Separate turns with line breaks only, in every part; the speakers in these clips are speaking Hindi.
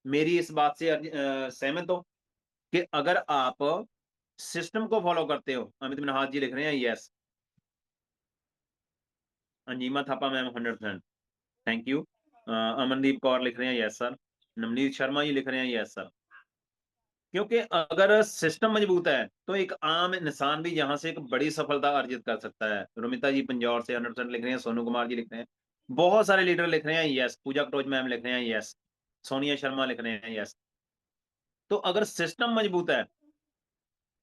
मेरी इस बात से सहमत हो कि अगर आप सिस्टम को फॉलो करते हो? अमित मिनहास जी लिख रहे हैं yes. Anjima Thapa ma'am 100%। Thank you. Amandeep Kaur लिख रहे हैं यस सर। नवनीत शर्मा जी लिख रहे हैं यस सर। क्योंकि अगर सिस्टम मजबूत है तो एक आम इंसान भी यहाँ से एक बड़ी सफलता अर्जित कर सकता है। रुमिता जी पंजौर से 100% लिख रहे हैं। सोनू कुमार जी लिख रहे हैं। बहुत सारे लीडर लिख रहे हैं यस। पूजा कटोच मैम लिख रहे हैं यस। सोनिया शर्मा लिख रहे हैं यस। तो अगर सिस्टम मजबूत है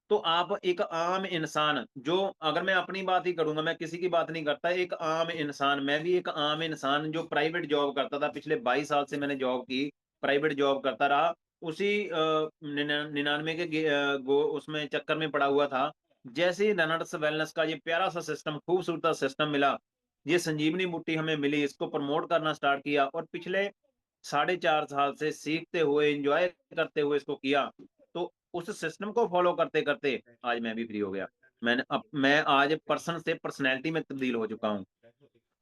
तो आप एक आम इंसान जो, अगर मैं अपनी बात ही करूंगा, मैं किसी की बात नहीं करता, एक आम इंसान, मैं भी एक आम इंसान जो प्राइवेट जॉब करता था, पिछले 22 साल से मैंने जॉब की, प्राइवेट जॉब करता रहा, उसी 99 के उसमें चक्कर में पड़ा हुआ था। जैसे ही रनर्स वेलनेस का ये प्यारा सा सिस्टम, खूबसूरत सिस्टम मिला, ये संजीवनी बूटी हमें मिली, इसको प्रमोट करना स्टार्ट किया और पिछले 4.5 साल से सीखते हुए, एंजॉय करते हुए इसको किया। तो उस सिस्टम को फॉलो करते करते आज मैं भी फ्री हो गया। मैं आज पर्सन से पर्सनैलिटी में तब्दील हो चुका हूँ।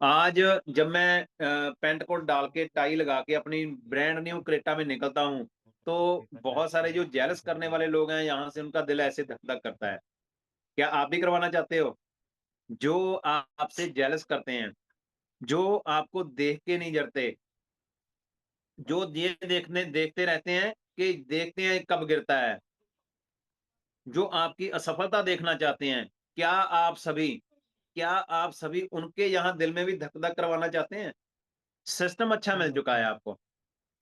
आज जब मैं पैंट कोट डाल के, टाई लगा के अपनी ब्रांड न्यू क्रेटा में निकलता हूँ, तो बहुत सारे जो जेलस करने वाले लोग हैं यहाँ से, उनका दिल ऐसे धक धक करता है। क्या आप भी करवाना चाहते हो? जो आपसे जेलस करते हैं, जो आपको देख के नहीं जरते, जो ये देखते रहते हैं कि देखते हैं कब गिरता है, जो आपकी असफलता देखना चाहते हैं, क्या आप सभी उनके यहाँ दिल में भी धक धक करवाना चाहते हैं? सिस्टम अच्छा मिल चुका है आपको।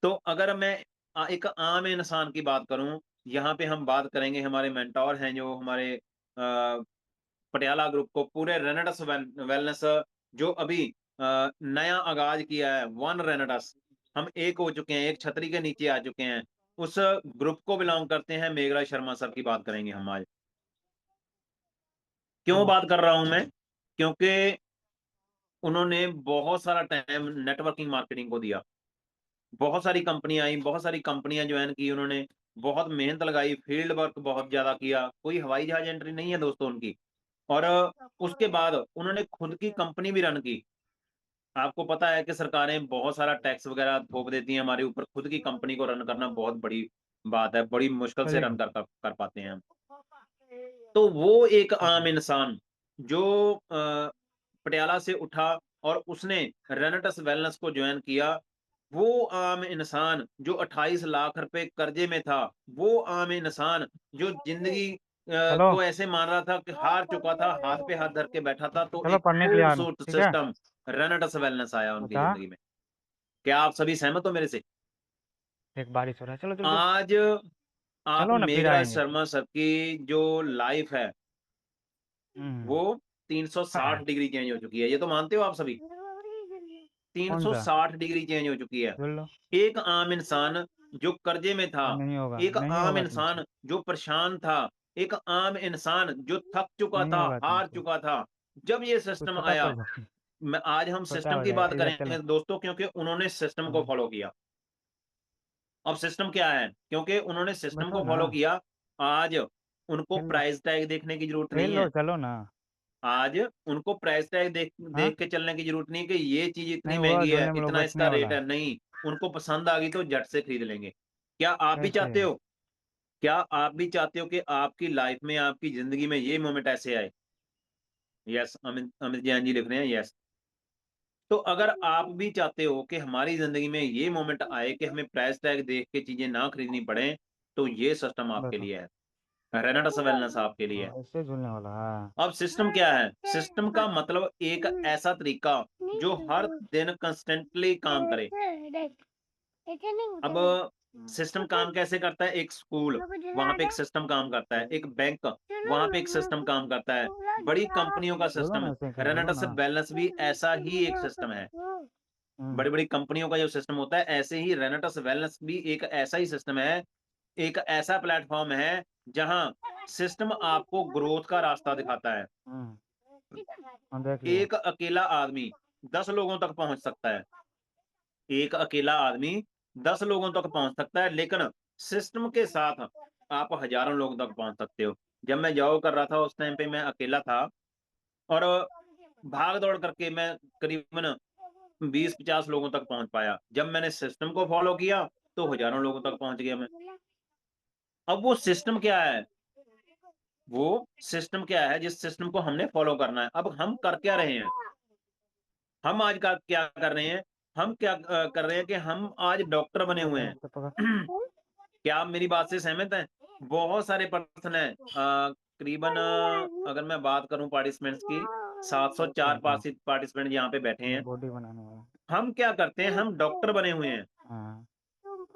तो अगर मैं एक आम इंसान की बात करूं, यहाँ पे हम बात करेंगे, हमारे मेंटोर हैं जो हमारे पटियाला ग्रुप को, पूरे रेनेडस वेलनेस जो अभी नया आगाज किया है, वन रेनेडस, हम एक हो चुके हैं, एक छतरी के नीचे आ चुके हैं, उस ग्रुप को बिलोंग करते हैं। मेघराज शर्मा सर की बात करेंगे हम आज। क्यों बात कर रहा हूं मैं? क्योंकि उन्होंने बहुत सारा टाइम नेटवर्किंग मार्केटिंग को दिया। बहुत सारी कंपनियां आई, बहुत सारी कंपनियां ज्वाइन की उन्होंने, बहुत मेहनत लगाई, फील्ड वर्क बहुत ज्यादा किया। कोई हवाई जहाज एंट्री नहीं है दोस्तों उनकी। और उसके बाद उन्होंने खुद की कंपनी भी रन की। आपको पता है कि सरकारें बहुत सारा टैक्स वगैरह थोप देती हैं हमारे ऊपर, खुद की कंपनी को रन करना बहुत बड़ी बात है, बड़ी मुश्किल से रन कर पाते हैं हम। तो वो एक आम इंसान जो पटियाला से उठा और उसने रेनेटस वेलनेस को ज्वाइन किया, वो आम इंसान जो 28 लाख रुपए कर्जे में था, वो आम इंसान जो जिंदगी
चलो
को ऐसे मान रहा था कि हार चुका था, हाथ पे हाथ धर के बैठा था, तो
चलो
एक
पढ़ने के लिए आ रहा हूँ,
खूबसूरत
ठीक है।
सिस्टम रेनेटस वेलनेस आया उनकी
बता।
जिंदगी में। क्या आप सभी सहमत हो मेरे से?
एक बारिश हो रहा है, चलो जल्दी।
आज आप
चलो ना, फिर
मेघराज
आएंगे।
शर्मा सर की जो लाइफ है,
हम्म।
वो 360 डिग्री चेंज हो चुकी है। ये तो मानते हो आप सभी?
कौन सा?
360 डिग्री चेंज हो चुकी है।
बोल लो।
एक आम इंसान जो कर्जे में था,
नहीं होगा,
एक
नहीं
आम
होगा तुमसे।
इंसान जो परेशान था, एक आम इंसान जो थक चुका
नहीं
था,
होगा
हार
तुमसे।
चुका था, जब ये
कुछ
सिस्टम
पता
आया,
पड़ जाए।
मैं आज हम
पता
सिस्टम
हो
की
जाएगा,
बात
इधर चलो।
करेंगे दोस्तों, क्योंकि उन्होंने सिस्टम को
हाँ,
फॉलो किया। अब सिस्टम क्या है? क्योंकि उन्होंने सिस्टम
बताओ
को
ना।
फॉलो किया, आज उनको
खेल लो,
प्राइस टैग देखने की जरूरत
खेल
नहीं
लो,
है।
चलो ना।
आज उनको प्राइस टैग
हाँ।
देख के चलने की जरूरत नहीं कि ये चीज इतनी
नहीं, वो
महंगी है,
झूलने में लोग
इतना
बैठने
इसका
वाला
रेट
है।
है। नहीं, उनको पसंद आ गई तो झट से खरीद लेंगे। क्या आप भी
कैसे?
चाहते हो? क्या आप भी चाहते हो कि आपकी लाइफ में, आपकी जिंदगी में ये मोमेंट ऐसे आए? यस, अमित अमित जैन जी लिख रहे हैं यस। तो अगर आप भी चाहते हो कि हमारी जिंदगी में ये मोमेंट आए कि हमें प्राइस टैग देख के चीजें ना खरीदनी पड़े, तो ये सिस्टम आपके
बताओ।
लिए है। रेनेडस वेलनेस आपके लिए है।
ऐसे झूलने वाला है।
अब सिस्टम क्या है? सिस्टम का मतलब एक ऐसा तरीका जो हर दिन कंस्टेंटली काम करे। अब सिस्टम काम कैसे करता है? एक स्कूल, वहां पे एक सिस्टम काम करता है। एक बैंक, वहां पे एक सिस्टम काम करता है। बड़ी कंपनियों का
बोलो
सिस्टम,
ना, ऐसे खेल, बोलो
रेनेडस
ना।
बैलेंस भी ऐसा ही एक सिस्टम है।
हम्म।
बड़ी बड़ी कंपनियों का जो सिस्टम होता है, ऐसे ही रेनेटस वेलनेस भी एक ऐसा ही सिस्टम है, एक ऐसा प्लेटफॉर्म है जहां सिस्टम आपको ग्रोथ का रास्ता दिखाता है।
हम्म। हाँ, देख लिया।
एक अकेला आदमी 10 लोगों तक पहुंच सकता है। एक अकेला आदमी 10 लोगों तक पहुंच सकता है, लेकिन सिस्टम के साथ आप हजारों लोगों तक पहुंच सकते हो। जब मैं जॉब कर रहा था उस टाइम पे मैं अकेला था, और भाग दौड़ करके मैं करीबन 20-50 लोगों तक पहुंच पाया। जब मैंने सिस्टम को फॉलो किया तो हजारों लोगों तक पहुंच गया मैं। अब वो सिस्टम क्या है, वो सिस्टम क्या है जिस सिस्टम को हमने फॉलो करना है। अब हम कर क्या रहे हैं, हम आज का क्या कर रहे हैं, हम क्या कर रहे हैं कि हम आज डॉक्टर बने हुए हैं। क्या आप मेरी बात से सहमत हैं? बहुत सारे पर्सन हैं, करीबन अगर मैं बात करूं पार्टिसिपेंट्स की, 704 पार्टिसिपेंट यहाँ पे बैठे हैं।
बॉडी बनाने वाला।
हम क्या करते हैं, हम डॉक्टर बने हुए हैं,
हाँ।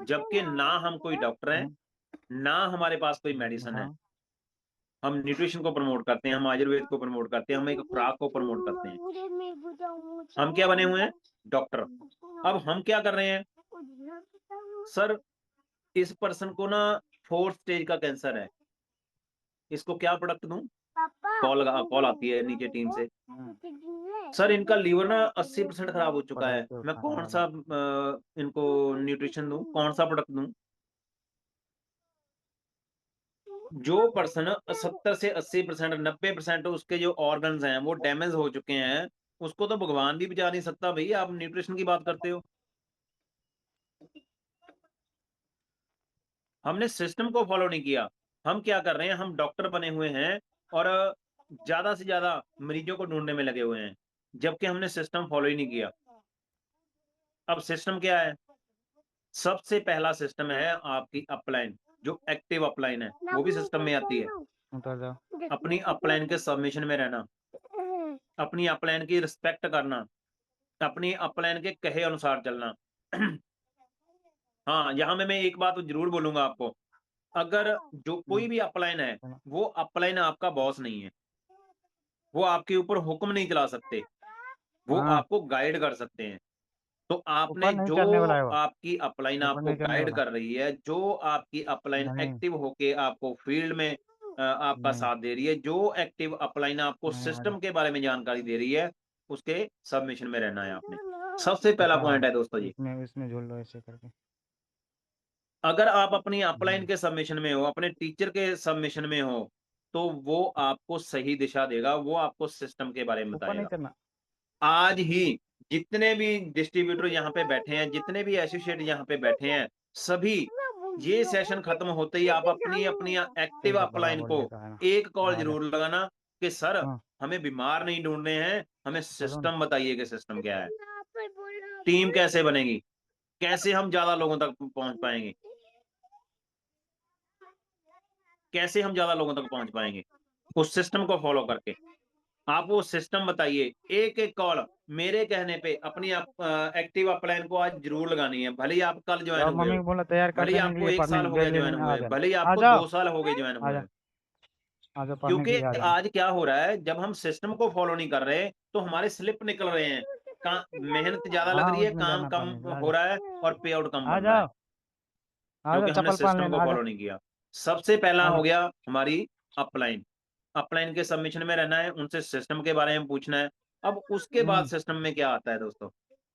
जबकि ना हम कोई डॉक्टर हैं, ना हमारे पास कोई मेडिसिन है।
बताओ।
हम न्यूट्रिशन को प्रमोट करते हैं, हम आयुर्वेद को प्रमोट करते हैं, हम एक खुराक को प्रमोट करते हैं। हम क्या बने हुए हैं, डॉक्टर। अब हम क्या कर रहे हैं, सर इस पर्सन को ना 4th स्टेज का कैंसर है, इसको क्या प्रोडक्ट दूं? कॉल आती है नीचे टीम से, सर इनका लीवर ना 80% खराब हो चुका है, मैं कौन सा इनको न्यूट्रिशन दूं, कौन सा प्रोडक्ट दूं? जो पर्सन 70 से 80%, 90% उसके जो ऑर्गन्स हैं वो डैमेज हो चुके हैं, उसको तो भगवान भी बचा नहीं सकता भैया, आप न्यूट्रिशन की बात करते हो। हमने सिस्टम को फॉलो नहीं किया। हम क्या कर रहे हैं, हम डॉक्टर बने हुए हैं और ज्यादा से ज्यादा मरीजों को ढूंढने में लगे हुए हैं, जबकि हमने सिस्टम फॉलो ही नहीं किया। अब सिस्टम क्या है, सबसे पहला सिस्टम है आपकी अपलाइन, जो एक्टिव अपलाइन है वो भी सिस्टम में आती है।
उतर जाओ।
अपनी अपलाइन के सबमिशन में रहना, अपनी अपलाइन की रिस्पेक्ट करना, अपनी अपलाइन के कहे अनुसार चलना। हाँ, यहाँ में मैं एक बात जरूर बोलूंगा आपको, अगर जो कोई भी अपलाइन है, वो अपलाइन आपका बॉस नहीं है, वो आपके ऊपर हुक्म नहीं चला सकते, वो
हाँ,
आपको गाइड कर सकते हैं। तो आपने
ऊपर नहीं
जो
चढ़ने वाला है वो।
आपकी अपलाइन
ऊपर
आपको
नहीं चढ़ने
गाइड
वाला।
कर रही है, जो आपकी अपलाइन
नहीं,
एक्टिव होके आपको फील्ड में आपका
नहीं,
साथ दे रही है, जो एक्टिव अपलाइन आपको
नहीं, आजा।
सिस्टम के बारे में जानकारी दे रही है, उसके सबमिशन में रहना है आपने। सबसे पहला
ऊपर आओ।
पॉइंट है दोस्तों जी।
इसमें झूल लो ऐसे करके।
अगर आप अपनी अपलाइन के सबमिशन में हो, अपने टीचर के सबमिशन में हो, तो वो आपको सही दिशा देगा, वो आपको सिस्टम के बारे में
ऊपर नहीं
बताएगा।
चढ़ना।
आज ही जितने भी डिस्ट्रीब्यूटर यहाँ पे बैठे हैं, जितने भी एसोसिएट यहाँ पे बैठे हैं, सभी ये सेशन खत्म होते ही आप अपनी अपनी एक्टिव
तेरे को भला
अपलाइन को
बोलने का है ना।
एक कॉल
आजा।
जरूर लगाना कि सर
हाँ,
हमें बीमार नहीं ढूंढने हैं, हमें
चलो ना।
सिस्टम बताइए कि सिस्टम क्या है, टीम कैसे बनेगी, कैसे हम ज्यादा लोगों तक पहुंच पाएंगे, कैसे हम ज्यादा लोगों तक पहुंच पाएंगे उस सिस्टम को फॉलो करके। आप वो सिस्टम बताइए, एक एक कॉल मेरे कहने पे अपनी एक्टिव अपलाइन को आज जरूर लगानी है, भले ही आप कल ज्वाइन
जाओ,
हुए
मम्मी
हो,
को बोला तैयार कर
भले ही
देने के
आपको
लिए
1
पढ़ने
साल हो
बैग
गया
लेने
ज्वाइन
में आ
हुए,
जाना।
भले ही
आ
आपको
जाओ।
2 साल हो गए ज्वाइन
आ
हुए।
जाओ। आ जाओ, पढ़ने के
क्योंकि
लिए आ जाओ।
आज क्या हो रहा है, जब हम सिस्टम को फॉलो नहीं कर रहे तो हमारे स्लिप निकल रहे हैं, मेहनत ज्यादा लग
हाँ,
रही है,
उसमें
काम
जाना
कम
पढ़ने के लिए। आ
हो
जाओ।
रहा है और पे आउट कम
आ
बन रहा है,
जाओ। आ जाओ,
क्योंकि हमने
चप्पल पहन
सिस्टम
लेना।
को
आ जाओ।
फॉलो नहीं किया। सबसे पहला
आ
हो
जाओ।
गया हमारी अपलाइन, अपलाइन के सबमिशन में रहना है, उनसे सिस्टम के बारे में पूछना है। अब उसके बाद सिस्टम में क्या आता है दोस्तों,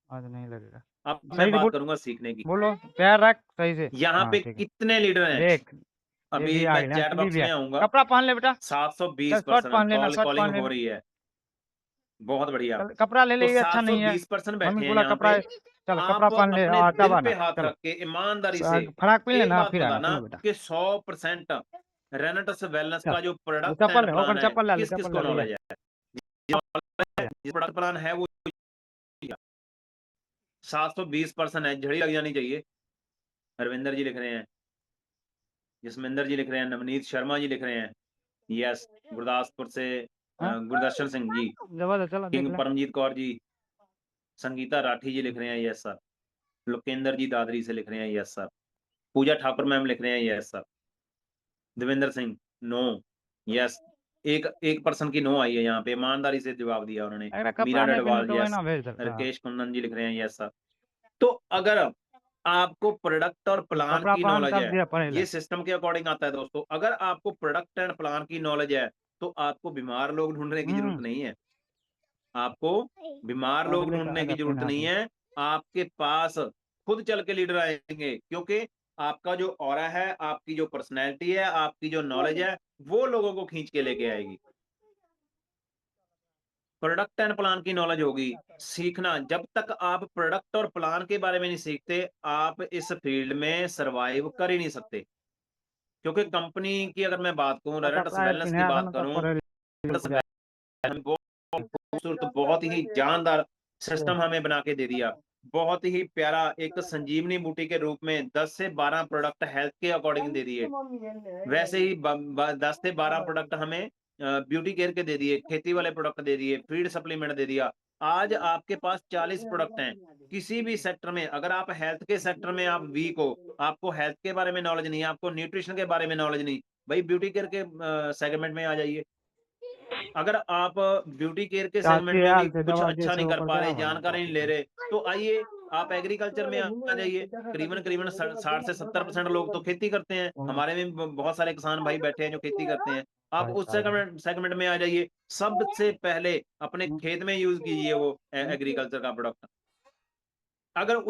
आज नहीं लगेगा।
अब मैं
सही से
बात
बोल।
करूंगा सीखने की।
बोलो, पैर रख सही से।
यहाँ
हाँ,
पे
ठीक है।
कितने लीडर हैं,
देख, ये भी
अभी
आ
मैं
गया,
चैट
ये
बॉक्स
भी आ।
में आऊंगा।
कपड़ा पहन ले बेटा। चल,
720
शर्ट
पर्सन
पहन लेना, शर्ट
कॉलिंग
पहन
हो
लेना।
रही है, बहुत बढ़िया।
चल, कपड़ा ले
तो
ले, ये अच्छा नहीं है।
720 पर्सन
मम्मी
बैठे
को
हैं
बोला
यहाँ
कपड़ा।
पे।
चल, कपड़ा
आप
पहन ले,
अपने
आटा
दिल पे
बना।
हाथ
चलो,
रख के ईमानदारी से
फराक पहन
एक
लेना,
बात
फिर आना।
बताना
चलो बेटा।
कि 100% रेनेटस वेलनेस
चल,
का जो
वो
प्रोडक्ट
चप्पल
एंड
ले,
प्लान
ओकर
है,
चप्पल ले ले,
किस किस
चप्पल
को
ले ले।
नॉलेज है, जिस प्रोडक्ट प्लान है वो 720 पर्सन है, झड़ी लग जानी चाहिए। रविंदर जी लिख रहे हैं, जसमिंदर जी लिख रहे हैं, नवनीत शर्मा जी लिख रहे हैं, यस, गुरदासपुर से
हाँ,
गुरदर्शन सिंह जी,
जबरदस्त, चलो देख
किंग
ले।
परमजीत कौर जी, संगीता राठी जी लिख रहे हैं यस सर, लोकेंद्र जी दादरी से लिख रहे हैं yes sir, Pooja Thakur ma'am लिख रहे हैं yes sir, Devendra Singh no, yes, एक एक पर्सन की नो आई है यहाँ पे, ईमानदारी से जवाब दिया उन्होंने।
अगर
मीरा
कपड़ा नहीं पहने
डडवाल
तो वही
यस,
ना भेज सकता।
राकेश कुंदन जी लिख रहे हैं यस सर। तो अगर आपको प्रोडक्ट और प्लान
कपड़ा
की
पहन
नॉलेज
तब
है,
दिया पढ़े ले।
ये सिस्टम के अकॉर्डिंग आता है दोस्तों, अगर आपको प्रोडक्ट एंड प्लान की नॉलेज है, तो आपको बीमार लोग ढूंढने की जरूरत नहीं है, आपको बीमार
पढ़
लोग
ले,
ढूंढने
आजा
की जरूरत
फिर
नहीं
आते।
है, आपके पास खुद चल के लीडर आएंगे, क्योंकि आपका जो ऑरा है, आपकी जो पर्सनैलिटी है, आपकी जो नॉलेज है, वो लोगों को खींच के लेके आएगी। प्रोडक्ट एंड प्लान की नॉलेज होगी, सीखना। जब तक आप प्रोडक्ट और प्लान के बारे में नहीं सीखते, आप इस फील्ड में सर्वाइव कर ही नहीं सकते। क्योंकि कंपनी की अगर मैं बात करूँ,
Mata
रेनेटस
prayer
वेलनेस की
pinaya
बात
kan
करूँ,
kore
रेनेटस
libre.
हमें बहुत खूबसूरत, बहुत ही जानदार सिस्टम हमें बना के दे दिया। बहुत ही प्यारा एक संजीवनी बूटी के रूप में 10 से 12 प्रोडक्ट हेल्थ के अकॉर्डिंग दे दिए। वैसे ही 10 से 12 प्रोडक्ट हमें ब्यूटी केयर के दे दिए, खेती वाले प्रोडक्ट दे दिए, फीड सप्लीमेंट दे दिया। आज आपके पास 40 प्रोडक्ट हैं। किसी भी सेक्टर में अगर आप हेल्थ के सेक्टर में आप वीक हो, आपको हेल्थ के बारे में नॉलेज नहीं है, आपको न्यूट्रिशन के बारे में नॉलेज नहीं, भाई ब्यूटी केयर के सेगमेंट में आ जाइए। अगर आप ब्यूटी केयर के सेगमेंट
Kasi
में भी
al te
कुछ
dawa
अच्छा
jese
नहीं कर
ऊपर
पा
क्या
रहे,
भाई
जानकारी नहीं ले रहे, तो आइए आप एग्रीकल्चर में आ जाइए। करीबन 60 से 70% लोग तो खेती करते हैं। हमारे में बहुत सारे किसान भाई बैठे हैं जो खेती करते हैं। आप
भाई
उस सेगमेंट में आ जाइए। सबसे पहले अपने खेत में यूज कीजिए वो एग्रीकल्चर का प्रोडक्ट। अगर उस